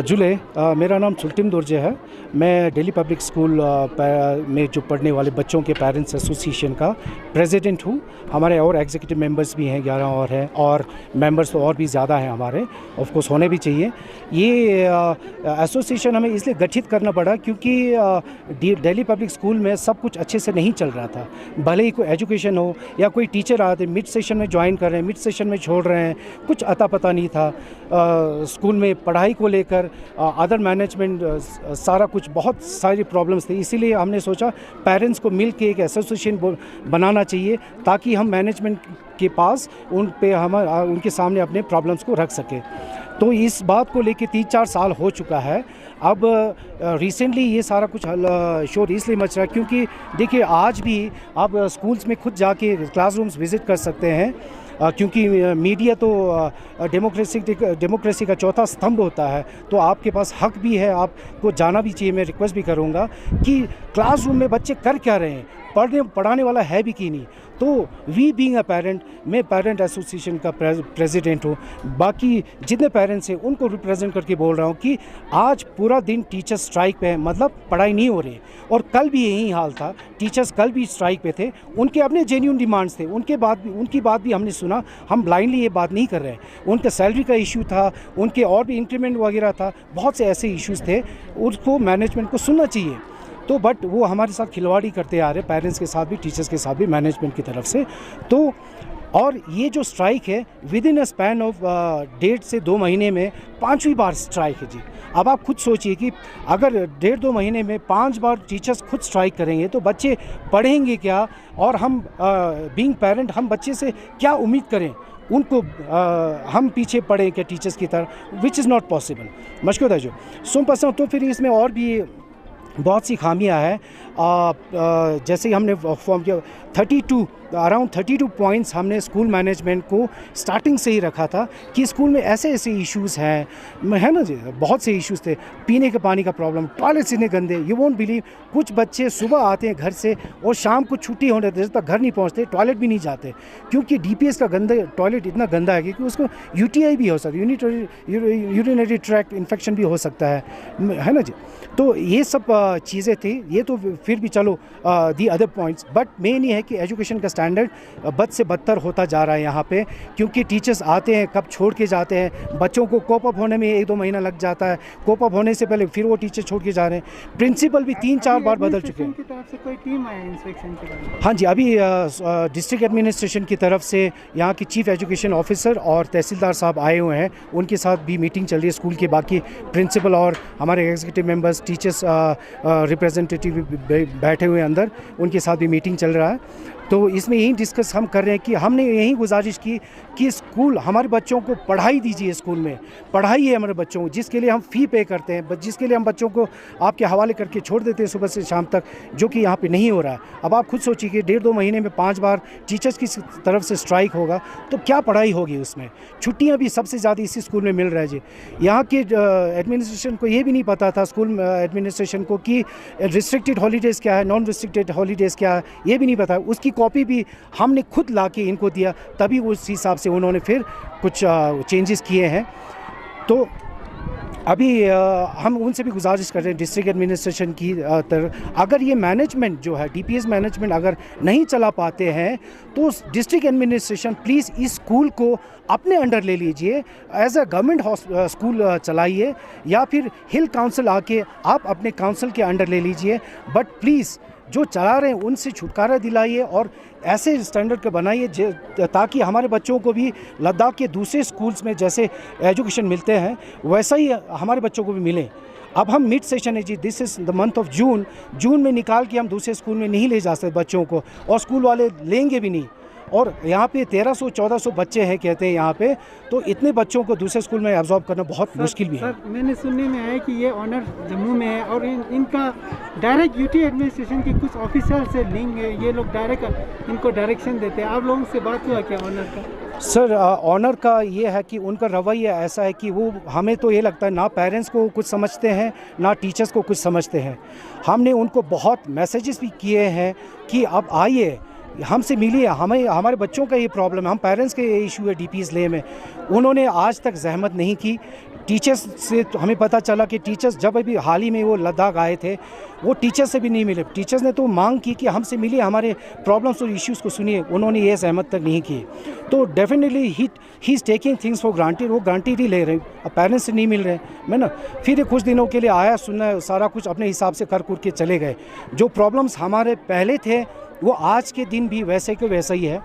जुले मेरा नाम सुल्तान दुर्जे है। मैं दिल्ली पब्लिक स्कूल में जो पढ़ने वाले बच्चों के पेरेंट्स एसोसिएशन का प्रेसिडेंट हूँ। हमारे और एग्जीक्यूटिव मेंबर्स भी हैं, 11 और हैं, और मेंबर्स तो और भी ज़्यादा हैं हमारे, ऑफ कोर्स होने भी चाहिए। ये एसोसिएशन हमें इसलिए गठित करना पड़ा क्योंकि दिल्ली पब्लिक स्कूल में सब कुछ अच्छे से नहीं चल रहा था। भले ही कोई एजुकेशन हो या कोई टीचर आते मिड सेशन में ज्वाइन कर रहे हैं, मिड सेशन में छोड़ रहे हैं, कुछ अता पता नहीं था। स्कूल में पढ़ाई को लेकर अदर मैनेजमेंट सारा कुछ बहुत सारी प्रॉब्लम्स थी। इसीलिए हमने सोचा पेरेंट्स को मिल के एक एसोसिएशन बनाना चाहिए ताकि हम मैनेजमेंट के पास हम उनके सामने अपने प्रॉब्लम्स को रख सकें। तो इस बात को लेके 3-4 साल हो चुका है। अब रिसेंटली ये सारा कुछ शोर इसलिए मच रहा है क्योंकि देखिए आज भी आप स्कूल्स में खुद जाके क्लासरूम्स विज़िट कर सकते हैं, क्योंकि मीडिया तो डेमोक्रेसी का चौथा स्तंभ होता है। तो आपके पास हक भी है, आपको जाना भी चाहिए। मैं रिक्वेस्ट भी करूँगा कि क्लासरूम में बच्चे कर क्या रहे हैं, पढ़ाने वाला है भी कि नहीं। तो वी बीइंग अ पेरेंट, मैं पेरेंट एसोसिएशन का प्रेसिडेंट हूँ। बाकी जितने पेरेंट्स हैं उनको रिप्रेजेंट करके बोल रहा हूँ कि आज पूरा दिन टीचर्स स्ट्राइक पे हैं, मतलब पढ़ाई नहीं हो रही। और कल भी यही हाल था, टीचर्स कल भी स्ट्राइक पे थे। उनके अपने जेन्युइन डिमांड्स थे, उनकी बात भी हमने सुना। हम ब्लाइंडली ये बात नहीं कर रहे हैं। उनका सैलरी का इशू था, उनके और भी इंक्रीमेंट वगैरह था, बहुत से ऐसे इश्यूज़ थे, उसको मैनेजमेंट को सुनना चाहिए। तो बट वो हमारे साथ खिलवाड़ी करते आ रहे, पेरेंट्स के साथ भी, टीचर्स के साथ भी, मैनेजमेंट की तरफ से। तो और ये जो स्ट्राइक है with in a span of 1.5 से 2 महीने में 5वीं बार स्ट्राइक है जी। अब आप खुद सोचिए कि अगर 1.5-2 महीने में 5 बार टीचर्स खुद स्ट्राइक करेंगे तो बच्चे पढ़ेंगे क्या, और हम बीइंग पेरेंट हम बच्चे से क्या उम्मीद करें, उनको हम पीछे पड़ें क्या टीचर्स की तरह, विच इज़ नॉट पॉसिबल। मशकूर है जो सुन पसंद। तो फिर इसमें और भी बहुत सी खामियां हैं। जैसे ही हमने फॉर्म किया अराउंड 32 पॉइंट्स हमने स्कूल मैनेजमेंट को स्टार्टिंग से ही रखा था कि स्कूल में ऐसे इश्यूज़ हैं, है ना जी। बहुत से इश्यूज़ थे, पीने के पानी का प्रॉब्लम, टॉयलेट्स इतने गंदे, यू वोंट बिलीव। कुछ बच्चे सुबह आते हैं घर से और शाम को छुट्टी होने देर तक घर नहीं पहुंचते, टॉयलेट भी नहीं जाते, क्योंकि डीपीएस का टॉयलेट इतना गंदा है कि उसको यूटीआई भी हो सकता है, यूरिनरी ट्रैक्ट इन्फेक्शन भी हो सकता है ना जी। तो ये सब चीज़ें थी। ये तो फिर भी चलो the other points, but main ये है कि एजुकेशन का स्टैंडर्ड बद से बदतर होता जा रहा है यहाँ पे, क्योंकि टीचर्स आते हैं कब छोड़ के जाते हैं। बच्चों को कोप अप होने में 1-2 महीना लग जाता है, कोप अप होने से पहले फिर वो टीचर छोड़ के जा रहे हैं। प्रिंसिपल भी 3-4 बार बदल चुके हैं। की तरफ से कोई टीम आया इंस्पेक्शन के लिए? हाँ जी, अभी डिस्ट्रिक्ट एडमिनिस्ट्रेशन की तरफ से यहाँ की चीफ एजुकेशन ऑफिसर और तहसीलदार साहब आए हुए हैं, उनके साथ भी मीटिंग चल रही है। स्कूल के बाकी प्रिंसिपल और हमारे एग्जीक्यूटिव मेंबर्स, टीचर्स रिप्रेजेंटेटिव बैठे हुए अंदर, उनके साथ भी मीटिंग चल रहा है। तो इसमें यही डिस्कस हम कर रहे हैं कि हमने यही गुजारिश की कि स्कूल हमारे बच्चों को पढ़ाई दीजिए। स्कूल में पढ़ाई है हमारे बच्चों को, जिसके लिए हम फ़ी पे करते हैं, जिसके लिए हम बच्चों को आपके हवाले करके छोड़ देते हैं सुबह से शाम तक, जो कि यहाँ पे नहीं हो रहा है। अब आप खुद सोचिए कि 1.5-2 महीने में 5 बार टीचर्स की तरफ से स्ट्राइक होगा तो क्या पढ़ाई होगी उसमें। छुट्टियाँ भी सबसे ज़्यादा इसी स्कूल में मिल रहा है जी। यहाँ के एडमिनिस्ट्रेशन को ये भी नहीं पता था, स्कूल एडमिनिस्ट्रेशन को, कि रिस्ट्रिक्टेड हॉलीडेज़ क्या है, नॉन रिस्ट्रिक्टेड हॉलीडेज़ क्या है, ये भी नहीं पता। उसकी कॉपी भी हमने खुद ला के इनको दिया, तभी उस हिसाब से उन्होंने फिर कुछ चेंजेस किए हैं। तो अभी हम उनसे भी गुजारिश कर रहे हैं डिस्ट्रिक्ट एडमिनिस्ट्रेशन की तरफ, अगर ये मैनेजमेंट जो है डीपीएस मैनेजमेंट अगर नहीं चला पाते हैं तो डिस्ट्रिक्ट एडमिनिस्ट्रेशन प्लीज़ इस स्कूल को अपने अंडर ले लीजिए, एज अ गवर्नमेंट स्कूल चलाइए, या फिर हिल काउंसिल आके आप अपने काउंसिल के अंडर ले लीजिए। बट प्लीज़ जो चला रहे हैं उनसे छुटकारा दिलाइए और ऐसे स्टैंडर्ड को बनाइए ताकि हमारे बच्चों को भी लद्दाख के दूसरे स्कूल्स में जैसे एजुकेशन मिलते हैं वैसा ही हमारे बच्चों को भी मिले। अब हम मिड सेशन है जी, this is the month of June में निकाल के हम दूसरे स्कूल में नहीं ले जा सकते बच्चों को, और स्कूल वाले लेंगे भी नहीं। और यहाँ पे 1300-1400 बच्चे हैं कहते हैं यहाँ पे, तो इतने बच्चों को दूसरे स्कूल में एब्जॉर्ब करना बहुत मुश्किल भी है। सर मैंने सुनने में आया कि ये ऑनर जम्मू में है और इनका डायरेक्ट यूटी एडमिनिस्ट्रेशन के कुछ ऑफिसर से लिंक है, ये लोग डायरेक्ट इनको डायरेक्शन देते हैं। आप लोगों से बात हुआ क्या ऑनर का? सर ऑनर का ये है कि उनका रवैया ऐसा है कि वो, हमें तो ये लगता है ना पेरेंट्स को कुछ समझते हैं ना टीचर्स को कुछ समझते हैं। हमने उनको बहुत मैसेजेस भी किए हैं कि अब आइए हमसे मिलिए, हमारे बच्चों का ये प्रॉब्लम है, हम पेरेंट्स के ये इशू है डीपीएस ले में। उन्होंने आज तक जहमत नहीं की। टीचर्स से तो हमें पता चला कि टीचर्स जब अभी हाल ही में वो लद्दाख आए थे, वो टीचर्स से भी नहीं मिले। टीचर्स ने तो मांग की कि हमसे मिलिए, हमारे प्रॉब्लम्स और इश्यूज़ को सुनिए, उन्होंने ये सहमत तक नहीं किए। तो definitely he is taking things for granted, वो ग्रांटेड ही ले रहे हैं, अब पेरेंट्स से नहीं मिल रहे हैं, है ना। फिर ये कुछ दिनों के लिए आया, सुना, सारा कुछ अपने हिसाब से कर के चले गए। जो प्रॉब्लम्स हमारे पहले थे वो आज के दिन भी वैसे के वैसा ही है।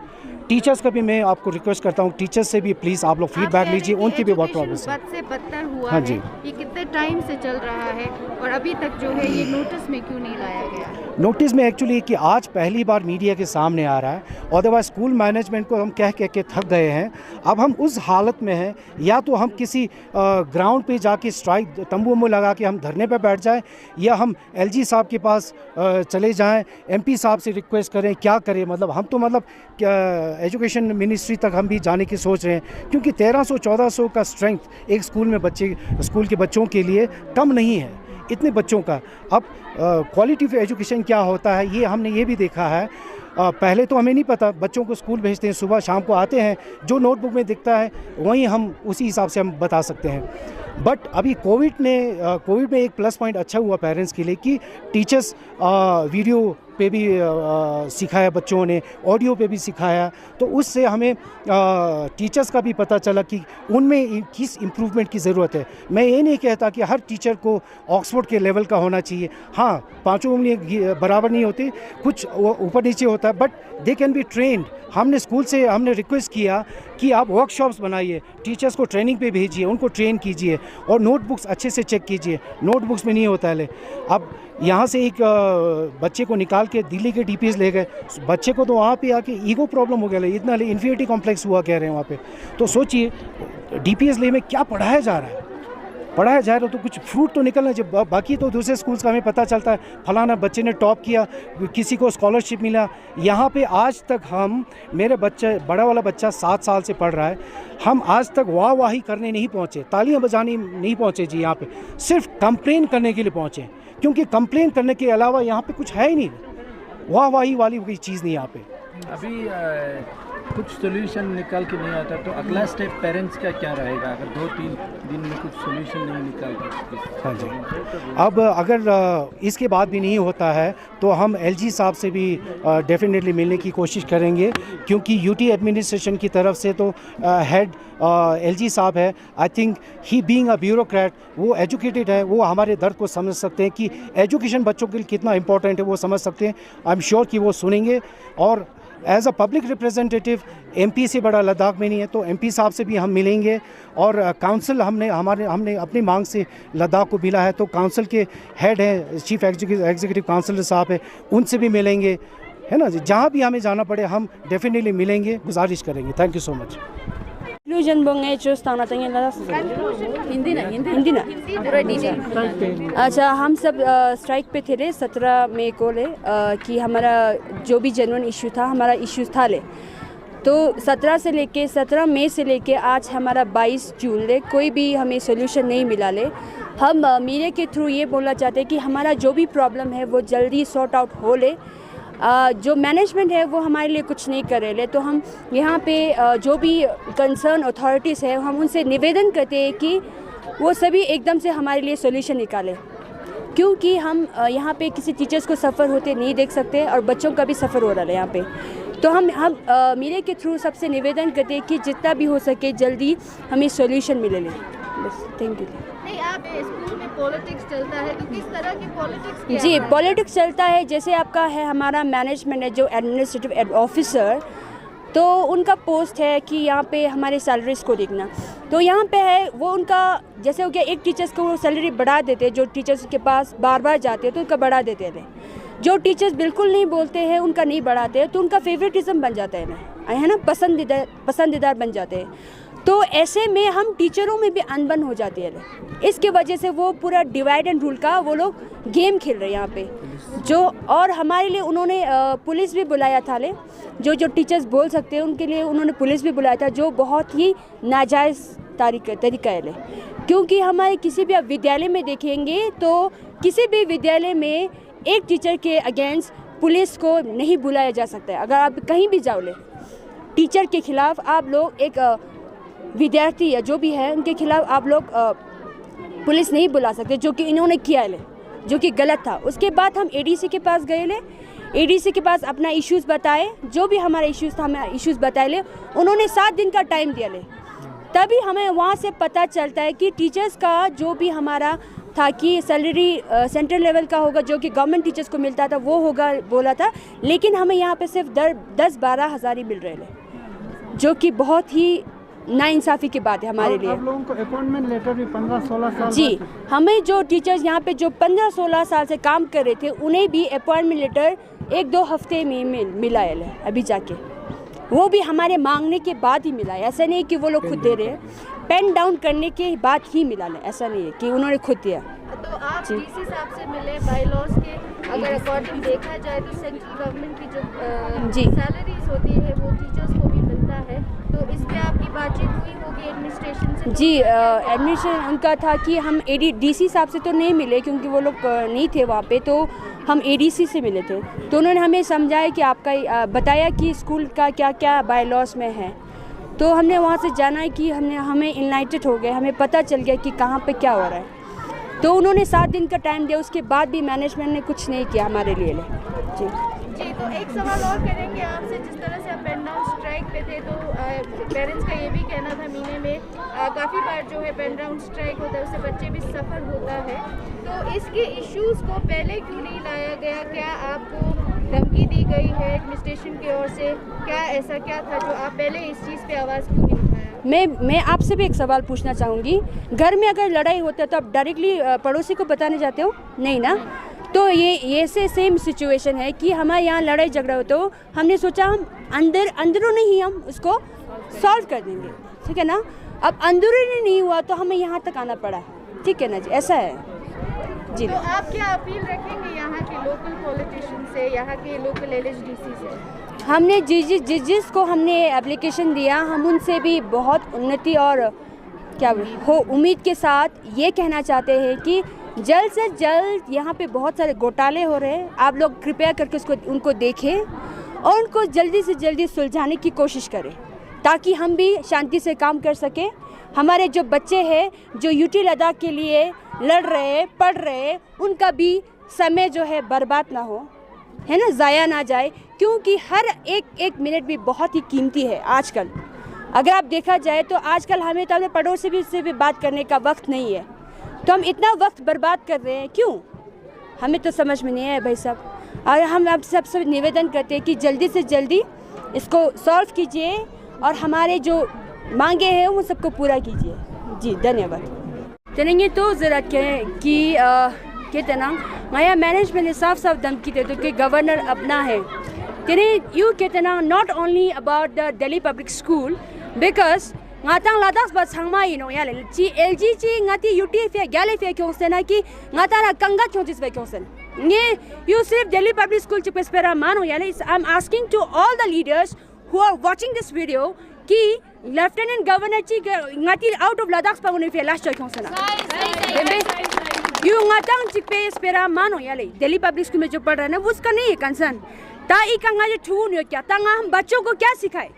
टीचर्स का भी मैं आपको रिक्वेस्ट करता हूँ, टीचर्स से भी प्लीज़ आप लोग फीडबैक लीजिए, उनकी भी बहुत प्रॉब्लम्स है। बद से बदतर हुआ हाँ है, जी। ये कितने टाइम से चल रहा है और अभी तक जो है ये नोटिस में क्यों नहीं लाया गया? नोटिस में एक्चुअली कि आज पहली बार मीडिया के सामने आ रहा है, अदरवाइज स्कूल मैनेजमेंट को हम कह के थक गए हैं। अब हम उस हालत में हैं, या तो हम किसी ग्राउंड पे जाके स्ट्राइक तंबू वंबू लगा के हम धरने पे बैठ जाएं, या हम एलजी साहब के पास चले जाएं, एमपी साहब से रिक्वेस्ट करें, क्या करें। मतलब हम तो एजुकेशन मिनिस्ट्री तक हम भी जाने की सोच रहे हैं, क्योंकि 1300-1400 का स्ट्रेंथ एक स्कूल के बच्चों के लिए कम नहीं है, इतने बच्चों का। अब क्वालिटी ऑफ एजुकेशन क्या होता है ये हमने ये भी देखा है। पहले तो हमें नहीं पता, बच्चों को स्कूल भेजते हैं, सुबह शाम को आते हैं, जो नोटबुक में दिखता है वहीं हम उसी हिसाब से हम बता सकते हैं। बट अभी कोविड में एक प्लस पॉइंट अच्छा हुआ पेरेंट्स के लिए कि टीचर्स वीडियो पे भी सिखाया, बच्चों ने ऑडियो पे भी सिखाया, तो उससे हमें टीचर्स का भी पता चला कि उनमें किस इम्प्रूवमेंट की ज़रूरत है। मैं ये नहीं कहता कि हर टीचर को ऑक्सफोर्ड के लेवल का होना चाहिए, हाँ, पाँचों उंगली बराबर नहीं होती, कुछ ऊपर नीचे होता है, but they can be trend. हमने स्कूल से हमने रिक्वेस्ट किया कि आप वर्कशॉप्स बनाइए, टीचर्स को ट्रेनिंग पे भेजिए, उनको ट्रेन कीजिए, और नोटबुक्स अच्छे से चेक कीजिए। नोटबुक्स में नहीं होता है। अब यहाँ से एक बच्चे को निकाल के दिल्ली के डीपीएस ले गए, बच्चे को तो वहाँ पे आके ईगो प्रॉब्लम हो गया, इतना इन्फीरियरिटी कॉम्प्लेक्स हुआ कह रहे हैं वहाँ पे। तो सोचिए डीपीएस ले में क्या पढ़ाया जा रहा है, तो कुछ फ्रूट तो निकलना चाहिए। बाकी तो दूसरे स्कूल्स का हमें पता चलता है, फलाना बच्चे ने टॉप किया, किसी को स्कॉलरशिप मिला। यहाँ पे आज तक मेरे बड़ा वाला बच्चा 7 साल से पढ़ रहा है, हम आज तक वाही करने नहीं पहुँचे, तालियां बजाने नहीं पहुँचे जी। यहाँ पे सिर्फ कंप्लेन करने के लिए पहुँचे, क्योंकि कंप्लेन करने के अलावा यहाँ पे कुछ है ही नहीं, वाही वाली कोई चीज़ नहीं यहाँ पे। अभी कुछ सोल्यूशन निकाल के नहीं आता तो अगला स्टेप पेरेंट्स का क्या रहेगा अगर 2-3 दिन में कुछ सोल्यूशन नहीं निकाल पाते? हाँ जी, अब अगर इसके बाद भी नहीं होता है तो हम एलजी साहब से भी डेफिनेटली मिलने की कोशिश करेंगे, क्योंकि यूटी एडमिनिस्ट्रेशन की तरफ से तो हेड एलजी साहब है। I think he being a bureaucrat, वो एजुकेटेड है, वो हमारे दर्द को समझ सकते हैं कि एजुकेशन बच्चों के लिए कितना इंपॉर्टेंट है, वो समझ सकते हैं। आई एम श्योर कि वो सुनेंगे। और as a public representative MP से बड़ा लद्दाख में नहीं है, तो एमपी साहब से भी हम मिलेंगे। और काउंसिल हमने अपनी मांग से लद्दाख को मिला है, तो काउंसिल के हेड हैं, चीफ एग्जीक्यूटिव काउंसिलर साहब है, उनसे भी मिलेंगे, है ना। जहाँ भी हमें जाना पड़े हम डेफिनेटली मिलेंगे, गुजारिश करेंगे। Thank you so much. Hindi ना पूरा डिटेल। अच्छा, हम सब स्ट्राइक पे थे 17 मई को कि हमारा जो भी जेन्युइन इशू था, हमारा इशू था तो 17 मई से लेके आज हमारा 22 जून कोई भी हमें सोल्यूशन नहीं मिला हम मीडिया के थ्रू ये बोलना चाहते हैं कि हमारा जो भी प्रॉब्लम है वो जल्दी सॉर्ट आउट हो जो मैनेजमेंट है वो हमारे लिए कुछ नहीं कर रहे तो हम यहाँ पे जो भी कंसर्न अथॉरिटीज़ है हम उनसे निवेदन करते हैं कि वो सभी एकदम से हमारे लिए सॉल्यूशन निकालें, क्योंकि हम यहाँ पे किसी टीचर्स को सफ़र होते नहीं देख सकते और बच्चों का भी सफ़र हो रहा है यहाँ पे। तो हम मीडिया के थ्रू सबसे निवेदन करते हैं कि जितना भी हो सके जल्दी हमें सॉल्यूशन मिले बस। Thank you. नहीं, आप स्कूल में पॉलिटिक्स चलता है तो किस तरह की पॉलिटिक्स? जी, पॉलिटिक्स चलता है, जैसे आपका है हमारा मैनेजमेंट है जो एडमिनिस्ट्रेटिव ऑफिसर, तो उनका पोस्ट है कि यहाँ पे हमारे सैलरीज़ को देखना। तो यहाँ पे है वो उनका जैसे हो गया, एक टीचर्स को वो सैलरी बढ़ा देते हैं, जो टीचर्स के पास बार बार जाते हैं तो उनका बढ़ा देते हैं। जो टीचर्स बिल्कुल नहीं बोलते हैं उनका नहीं बढ़ाते हैं, तो उनका फेवरेटिज्म बन जाता है ना, पसंदीदार बन जाते हैं। तो ऐसे में हम टीचरों में भी अनबन हो जाती है। इसके वजह से वो पूरा डिवाइड एंड रूल का वो लोग गेम खेल रहे हैं यहाँ पे जो, और हमारे लिए उन्होंने पुलिस भी बुलाया था जो टीचर्स बोल सकते हैं उनके लिए उन्होंने पुलिस भी बुलाया था, जो बहुत ही नाजायज़ तरीका है। क्योंकि हमारे किसी भी विद्यालय में देखेंगे तो किसी भी विद्यालय में एक टीचर के अगेंस्ट पुलिस को नहीं बुलाया जा सकता है। अगर आप कहीं भी जाओ टीचर के खिलाफ आप लोग एक विद्यार्थी या जो भी है उनके खिलाफ आप लोग पुलिस नहीं बुला सकते, जो कि इन्होंने किया है, जो कि गलत था। उसके बाद हम एडीसी के पास गए ले, एडीसी के पास अपना इश्यूज़ बताए, जो भी हमारा इश्यूज़ था हमें इश्यूज़ बताए ले। उन्होंने 7 दिन का टाइम दिया ले, तभी हमें वहाँ से पता चलता है कि टीचर्स का जो भी हमारा था कि सैलरी सेंट्रल लेवल का होगा, जो कि गवर्नमेंट टीचर्स को मिलता था वो होगा बोला था, लेकिन हमें यहाँ पे सिर्फ 10-12 हज़ार ही मिल रहे हैं, जो कि बहुत ही नाइंसाफ़ी की बात है हमारे लिए। आप लोगों को अपॉइंटमेंट लेटर भी 15-16 साल जी, हमें जो टीचर्स यहाँ पे जो 15-16 साल से काम कर रहे थे, उन्हें भी अपॉइंटमेंट लेटर 1-2 हफ्ते में मिला है अभी जाके, वो भी हमारे मांगने के बाद ही मिला है। ऐसा नहीं कि वो लोग खुद दे रहे हैं, पेन डाउन करने के बाद ही मिला है, ऐसा नहीं है कि उन्होंने खुद दिया। तो आप डीसी साहब से मिले, बाई लॉज के अगर अकॉर्डिंग देखा जाए तो सेंट्रल गवर्नमेंट की जो जी सैलरीज होती है वो टीचर्स को भी मिलता है, तो इस पे आपकी बातचीत हुई होगी एडमिनिस्ट्रेशन से? जी, एडमिनिस्ट्रेशन उनका था कि हम डीसी साहब से तो नहीं मिले क्योंकि वो लोग नहीं थे वहाँ पे, तो हम एडीसी से मिले थे। तो उन्होंने हमें समझाया कि आपका बताया कि स्कूल का क्या क्या बाय लॉस में है, तो हमने वहाँ से जाना है कि हमें इनलाइटेड हो गए, हमें पता चल गया कि कहाँ पे क्या हो रहा है। तो उन्होंने 7 दिन का टाइम दिया, उसके बाद भी मैनेजमेंट ने कुछ नहीं किया हमारे लिए। जी जी, तो एक सवाल और करेंगे आपसे, जिस तरह से आप पेन डाउन स्ट्राइक पे थे तो पेरेंट्स का ये भी कहना था महीने में काफ़ी बार जो है पेन डाउन स्ट्राइक होता है, उससे बच्चे भी सफ़र होता है, तो इसके इश्यूज़ को पहले क्यों नहीं लाया गया? क्या आपको धमकी दी गई है एडमिनिस्ट्रेशन की ओर से? क्या ऐसा क्या था जो आप पहले इस चीज़ पे आवाज़ क्यों नहीं उठाया? मैं आपसे भी एक सवाल पूछना चाहूँगी, घर में अगर लड़ाई होता है तो आप डायरेक्टली पड़ोसी को बताने जाते हो? नहीं ना। तो ये से सेम सिचुएशन है कि हमारे यहाँ लड़ाई झगड़ा हो, तो हमने सोचा हम अंदरूनी ही हम उसको सॉल्व कर देंगे, ठीक है ना। अब अंदरूनी नहीं हुआ तो हमें यहाँ तक आना पड़ा, ठीक है ना जी, ऐसा है जी। तो आप क्या अपील रखेंगे यहाँ के लोकल पॉलिटिशियन से, यहाँ के लोकल एलएचडीसी से? हमने जिस को हमने एप्लीकेशन दिया, हम उनसे भी बहुत उन्नति और क्या हो उम्मीद के साथ ये कहना चाहते हैं कि जल्द से जल्द यहाँ पे बहुत सारे घोटाले हो रहे हैं, आप लोग कृपया करके उनको देखें और उनको जल्दी से जल्दी सुलझाने की कोशिश करें, ताकि हम भी शांति से काम कर सकें। हमारे जो बच्चे हैं जो यूटी लद्दाख के लिए लड़ रहे हैं, पढ़ रहे हैं, उनका भी समय जो है बर्बाद ना हो, है ना, ज़ाया ना जाए, क्योंकि हर एक मिनट भी बहुत ही कीमती है आजकल। अगर आप देखा जाए तो आजकल हमें तो अपने पड़ोसी से भी बात करने का वक्त नहीं है, तो हम इतना वक्त बर्बाद कर रहे हैं क्यों? हमें तो समझ में नहीं है भाई साहब। और हम आप सबसे निवेदन करते हैं कि जल्दी से जल्दी इसको सॉल्व कीजिए और हमारे जो मांगे हैं वो सबको पूरा कीजिए। जी धन्यवाद। चलेंगे तो ज़रा कि कहते ना नया मैनेजमेंट ने साफ धमकी दे तो कि गवर्नर अपना है तेरे यू कहते ना not only about the Delhi public school because ngatang ladas ba changma ino yale chi LG chi ngati UT fe gale fe kyongsen na ki ngata na kanga chontis fe kyongsen nge you sirf Delhi public school chi pespera mano yale I'm asking to all the leaders who are watching this video ki lieutenant governor chi ngati out of Ladakh pa ngone fe last kyongsen na you ngatang chi pespera mano yale Delhi public school में जो पढ़ रहा है ना उसका नहीं है concern ता ई कंगा जो ठून हो क्या तांगा हम बच्चों को क्या सिखाए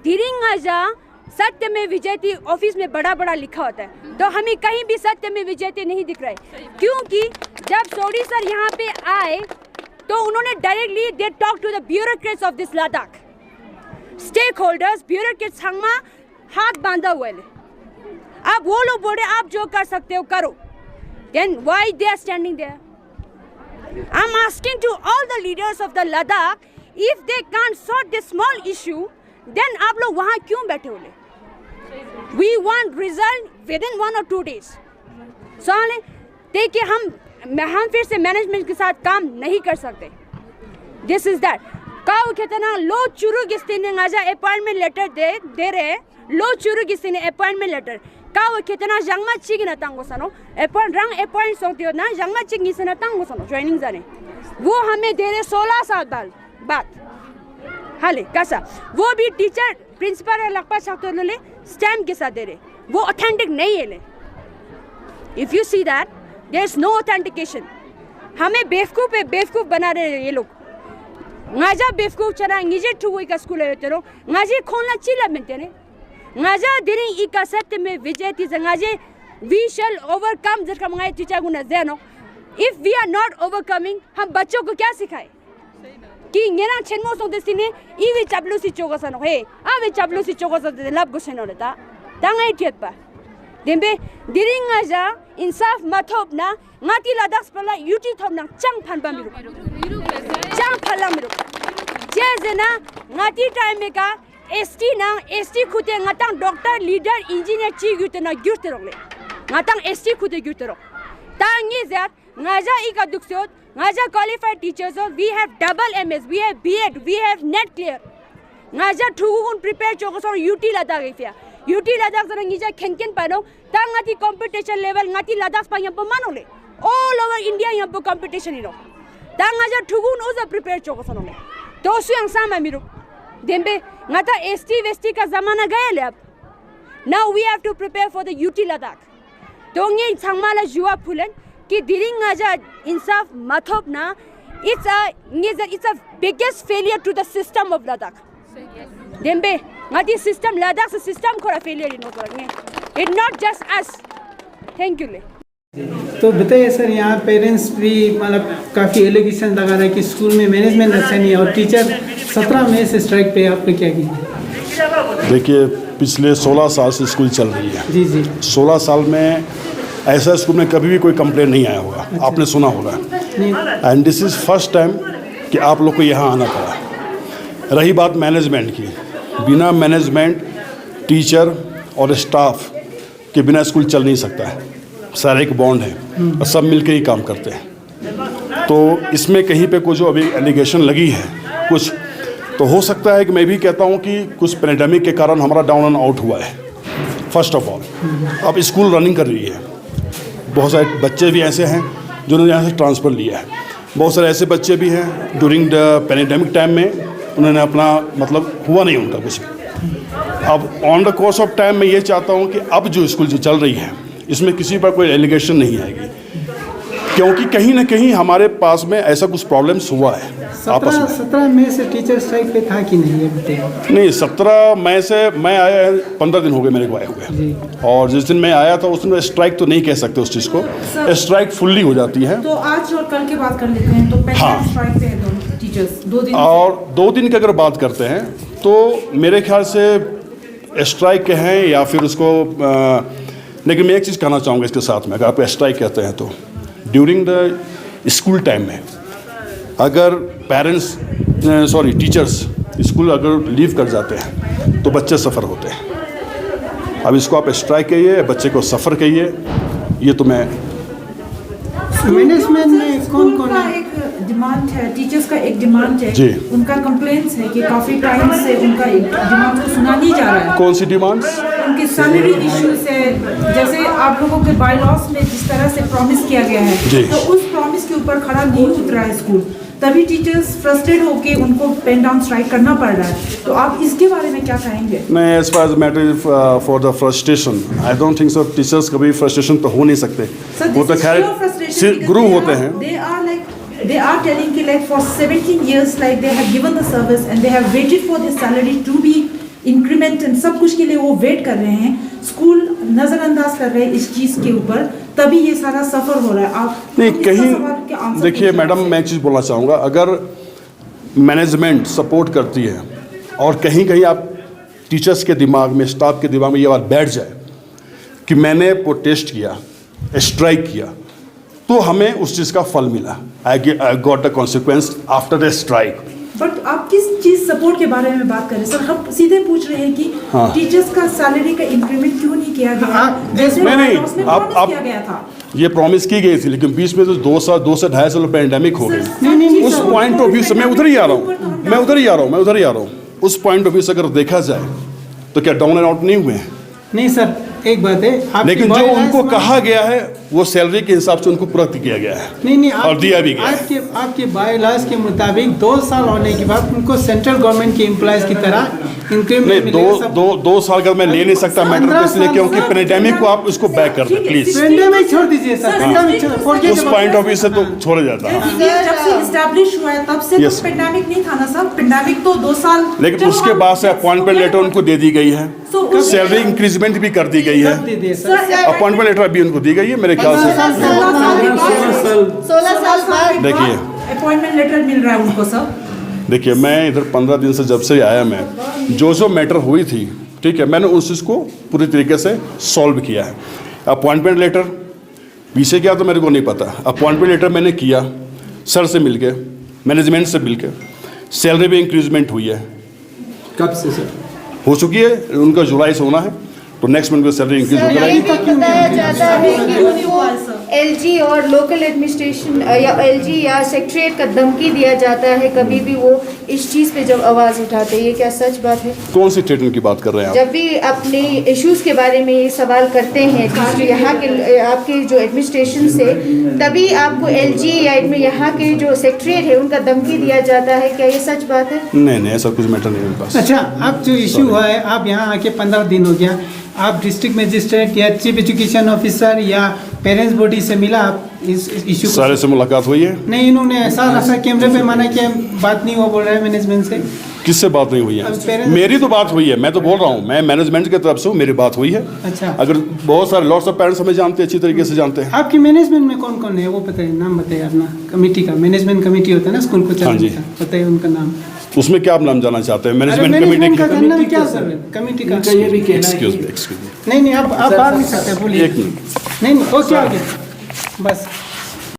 धीरिंगा जा सत्य में विजयती ऑफिस में बड़ा बड़ा लिखा होता है, तो हमें कहीं भी सत्य में विजयती नहीं दिख रहा है, क्योंकि जब सोडी सर यहाँ पे आए तो उन्होंने directly they talk to the bureaucrats of this Ladakh stakeholders, bureaucrats हंगमा हाथ बांधा हुआ है। अब वो लोग बोले आप जो कर सकते हो करो, then why they are standing there? I am asking to all the leaders of the Ladakh if they can't sort this small issue then आप लोग वहाँ क्यों बैठे हो? We want result within 1 or 2 days. सवाल है देखिए हम फिर से मैनेजमेंट के साथ काम नहीं कर सकते। This is that. काउ कहते ना लो चुरू किस्तीने आजा अपॉइंटमेंट लेटर दे रहे लो चुरू किस्तीने अपॉइंटमेंट लेटर काउ कहते ना जंगमा चिग ना तांगो सनो अपॉइंट सोते हो ना जंगमा चिग निसे ना तांगो सनो ट्रेनिंग जाने वो हमें दे रहे 16 साल बाद हाले कैसा वो भी टीचर प्रिंसिपल लगभग छात्रों ले स्टैम्प के साथ दे रहे, वो ऑथेंटिक नहीं है ले। If you see that there is no authentication, हमें बेवकूफ बना रहे ये लोग। ngaja बेवकूफ चना निजे ठुई का स्कूल है तेरो ngaje खोलना चिला मिलते ने ngaja दिरिंग इका सत्य में विजय थी ngaje we shall overcome जैसा मंगाए teacher Guna Zeno if we are not overcoming हम बच्चों को क्या सिखाए कि ये ना चेन्मो सोते सिने इवे चाबलो सी चोगा सनो है आवे चाबलो सी चोगा सोते लब को सेनो लेता तांगाई टियत पा देंबे दिरिंग आजा इंसाफ मथोप ना ngati ladak pala yuti thom na chang phan ba miru chang phala miru jezena ngati time me ka ST khute ngatang doctor leader engineer chi gyute na gyurte rogle ngatang ST khute gyurte ro tangi zat ngaja ika duksot ngaja qualified teachers we have double MS we have B.Ed we have net clear ngaja thugun prepare chokosor UT ladak ifya UT ladak zara ngija khenken pano tangati competition level ngati ladak pa yam manole all over India यहाँ पर competition ही रो तांग आजा ठुगुन ओज़ा prepare choco सनोले तो उसी अंसाम है Miró देंबे ngata ST का ज़माना गया ले अब now we have to prepare for the UT Ladakh तो ये संगमाला जुआ फुलन कि दिरिंग आजा इंसाफ मथोप ना it's a biggest failure to the system of Ladakh देंबे ngati system Ladakh से system कोरा failure ही नो करेंगे it not just us thank you ले तो बताइए सर, यहाँ पेरेंट्स भी मतलब काफ़ी एलिगेशन लगा रहा है कि स्कूल में मैनेजमेंट अच्छा नहीं है और टीचर 17 मई से स्ट्राइक पे, आपने क्या किया? देखिए पिछले 16 साल से स्कूल चल रही है जी 16 साल में ऐसा स्कूल में कभी भी कोई कंप्लेंट नहीं आया होगा। अच्छा। आपने सुना होगा and this is first time कि आप लोग को यहाँ आना पड़ा। रही बात मैनेजमेंट की, बिना मैनेजमेंट टीचर और स्टाफ के बिना स्कूल चल नहीं सकता है। सारा एक बॉन्ड है और सब मिलकर ही काम करते हैं। तो इसमें कहीं पे कुछ जो अभी एलिगेशन लगी है कुछ, तो हो सकता है कि मैं भी कहता हूँ कि कुछ पेंडेमिक के कारण हमारा डाउन एंड आउट हुआ है फर्स्ट ऑफ ऑल। अब स्कूल रनिंग कर रही है, बहुत सारे बच्चे भी ऐसे हैं जिन्होंने यहाँ से ट्रांसफ़र लिया है, बहुत सारे ऐसे बच्चे भी हैं ड्यूरिंग द पेंडेमिक टाइम में उन्होंने अपना मतलब हुआ नहीं उनका कुछ। अब on the course of time मैं ये चाहता हूँ कि अब जो स्कूल जो चल रही है इसमें किसी पर कोई एलिगेशन नहीं आएगी, क्योंकि कहीं ना कहीं हमारे पास में ऐसा कुछ प्रॉब्लम्स हुआ है आपस में। 17 मई से टीचर स्ट्राइक पे था कि नहीं, ये बताइए। नहीं, 17 मई से मैं आया 15 दिन हो गए मेरे को आए हुए, और जिस दिन मैं आया था उस दिन स्ट्राइक तो नहीं कह सकते उस चीज़ को, स्ट्राइक फुल्ली हो जाती है। तो आज और कल की बात कर लेते हैं, तो पहले स्ट्राइक पे है दोनों टीचर्स 2 दिन, और 2 दिन की अगर बात करते हैं तो मेरे ख्याल से स्ट्राइक के हैं या फिर उसको लेकिन मैं एक चीज़ कहना चाहूँगा इसके साथ में, अगर आप स्ट्राइक कहते हैं तो ड्यूरिंग द स्कूल टाइम में अगर टीचर्स स्कूल अगर लीव कर जाते हैं तो बच्चे सफ़र होते हैं। अब इसको आप स्ट्राइक कहिए, बच्चे को सफ़र कहिए, ये तो मैं मैनेजमेंट में कौन है? एक डिमांड है, टीचर्स का एक डिमांड है जी। उनका कंप्लेंट्स है कि काफ़ी टाइम से उनका डिमांड को सुना नहीं जा रहा है। कौन सी डिमांड्स? उनके सैलरी इश्यूज है, जैसे आप लोगों के बाय लॉस में जिस तरह से प्रॉमिस किया गया है तो उस प्रॉमिस के ऊपर खड़ा नहीं उतरा है स्कूल, तभी टीचर्स फ्रस्ट्रेट होके उनको पेन डाउन स्ट्राइक करना पड़ रहा है। तो आप इसके बारे में क्या कहेंगे? मैं as far as matter for the frustration, I don't think so. Teachers कभी फ्रस्ट्रेशन तो हो नहीं सकते, वो तो खैर गुरु होते हैं। They are telling कि like for 17 years like they have given the service and they have waited for their salary to be incremented, सब कुछ के लिए वो वेट कर रहे हैं, स्कूल नज़रअंदाज कर रहे हैं इस चीज़ के ऊपर, तभी ये सारा सफ़र हो रहा है। आप नहीं कहीं देखिए मैडम, मैं एक चीज़ बोलना चाहूँगा, अगर मैनेजमेंट सपोर्ट करती है और कहीं कहीं आप टीचर्स के दिमाग में, स्टाफ के दिमाग में ये बात बैठ जाए कि मैंने प्रोटेस्ट किया, स्ट्राइक किया, तो हमें उस चीज़ का फल मिला। I got the consequence after the strike. But आप किस चीज़ सपोर्ट के बारे में बात कर रहे हैं सर? हम सीधे पूछ रहे हैं कि टीचर्स का सैलरी का इंक्रीमेंट क्यों नहीं किया गया? जैसे नहीं, आप किया गया था, ये प्रॉमिस की गई थी, लेकिन बीच में तो 2 से 2.5 साल पेंडेमिक हो गई। उस पॉइंट ऑफ व्यू से मैं उधर ही आ रहा हूँ, उस पॉइंट ऑफ व्यू से अगर देखा जाए तो क्या डाउन एंड आउट नहीं हुए हैं? नहीं सर, एक बात है, लेकिन जो उनको कहा गया है वो सैलरी के हिसाब से उनको पूरा किया गया है। नहीं और दिया भी गया। आपके बाय लॉज के मुताबिक 2 साल होने के बाद उनको सेंट्रल गवर्नमेंट के एम्प्लॉयज की तरह इंक्रीमेंट मिलेगा। 2 साल का मैं ले नहीं सकता मैटर, इसलिए क्योंकि पेंडेमिक को आप उसको बैक कर दे प्लीज। पेंडेमिक छोड़ दीजिए सर, उस पॉइंट ऑफ व्यू से तो छोड़ा जाता है। जब से एस्टैब्लिश हुआ है तब से तो पेंडेमिक नहीं था ना सर, पेंडेमिक तो 2 साल, लेकिन उसके बाद से अपॉइंटमेंट लेटर उनको दे दी गई है। So उस- सैलरी इंक्रीजमेंट भी कर दी गई है, दे दिए सर। सर अपॉइंटमेंट लेटर अभी उनको दी गई है मेरे ख्याल से। 16 साल बाद देखिए अपॉइंटमेंट लेटर मिल रहा है उनको सर। देखिए, मैं इधर 15 दिन से जब से आया, मैं जो मैटर हुई थी, ठीक है, मैंने उस चीज़ को पूरी तरीके से सॉल्व किया है। अपॉइंटमेंट लेटर पीछे क्या तो मेरे को नहीं पता, अपॉइंटमेंट लेटर मैंने किया सर से मिलके, मैनेजमेंट से मिलके, सैलरी भी इंक्रीजमेंट हुई है, कब से सर? हो चुकी है, उनका जुलाई से होना है, तो नेक्स्ट मंथ में सैलरी इंक्रीज सर, होकर ये आएगी। भी बताया जाता है कि उनको एलजी और लोकल एडमिनिस्ट्रेशन या एलजी या सेक्रेटरीट का धमकी दिया जाता है कभी भी वो इस चीज़ पे जब आवाज़ उठाते हैं, ये क्या सच बात है? कौन सी स्टेटमेंट की बात कर रहे हैं आप? जब भी अपने इश्यूज के बारे में ये सवाल करते हैं जो यहाँ के आपके जो एडमिनिस्ट्रेशन से, तभी आपको एलजी या यहाँ के जो सेक्रेटरीट है उनका धमकी दिया जाता है, क्या ये सच बात है? नहीं नहीं, ऐसा कुछ मैटर नहीं है मेरे पास। अच्छा, अब जो इशू हुआ है, आप यहाँ आके 15 दिन हो गया, आप डिस्ट्रिक्ट मजिस्ट्रेट या चीफ एजुकेशन ऑफिसर या पेरेंट्स बॉडी से मिला, आप इस इशू सारे से मुलाकात हुई है? नहीं, इन्होंने ऐसा कैमरे पे माना कि बात नहीं हुआ, बोल रहा है मैनेजमेंट से। किससे बात नहीं हुई अब है? parents- मेरी तो बात हुई है, मैं तो बोल रहा हूँ, मैं मैनेजमेंट की तरफ से हूँ, मेरी बात हुई है। अच्छा, अगर बहुत सारे लॉट्स ऑफ पेरेंट्स हमें जानते हैं, अच्छी तरीके से जानते हैं। आपकी मैनेजमेंट में कौन कौन है वो बताइए, नाम बताइए अपना, कमेटी का, मैनेजमेंट कमेटी होता है ना स्कूल को चलाने का, बताइए उनका नाम। उसमें क्या आप नाम जानना चाहते हैं? अरे मैनेजमेंट कमेटी का की? जानना क्या सर, कमेटी का? इनका ये भी कहना है एक्सक्यूज कि मी, एक्सक्यूज मी, नहीं, आप बात नहीं सकते, बोलिए। एक मिनट। नहीं, हो क्या आगे, बस